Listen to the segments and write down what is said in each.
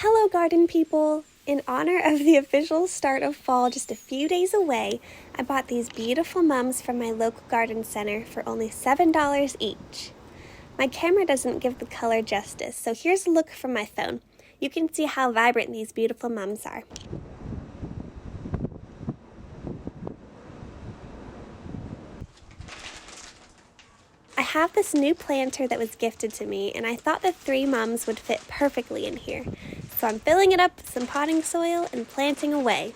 Hello garden people! In honor of the official start of fall just a few days away, I bought these beautiful mums from my local garden center for only $7 each. My camera doesn't give the color justice, so here's a look from my phone. You can see how vibrant these beautiful mums are. I have this new planter that was gifted to me, and I thought the 3 mums would fit perfectly in here. So I'm filling it up with some potting soil and planting away.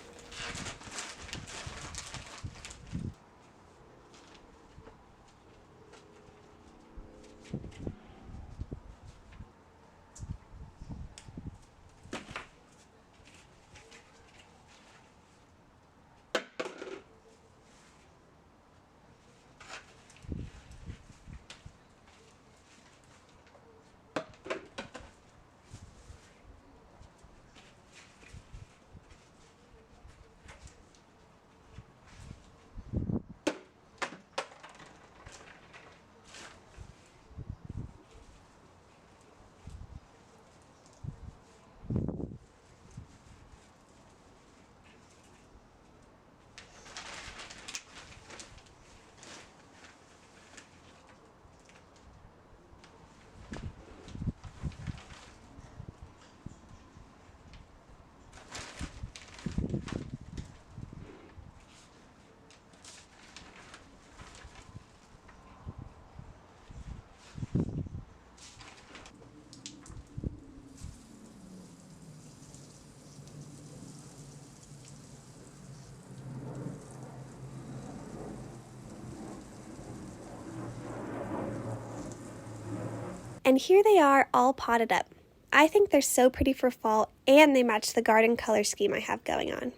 And here they are, all potted up. I think they're so pretty for fall, and they match the garden color scheme I have going on.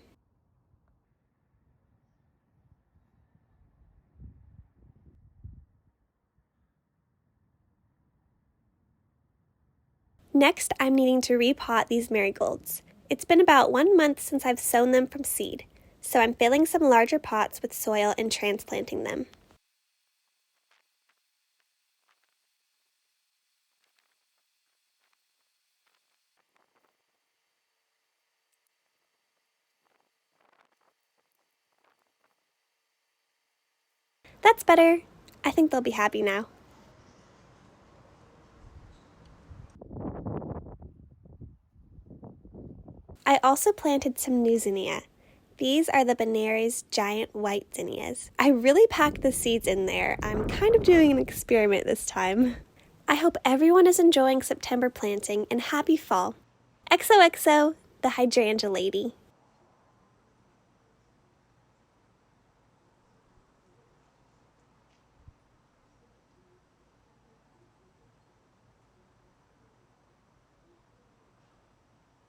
Next, I'm needing to repot these marigolds. It's been about 1 month since I've sown them from seed, so I'm filling some larger pots with soil and transplanting them. That's better. I think they'll be happy now. I also planted some new zinnia. These are the Benares giant white zinnias. I really packed the seeds in there. I'm kind of doing an experiment this time. I hope everyone is enjoying September planting and happy fall. XOXO, the Hydrangea lady.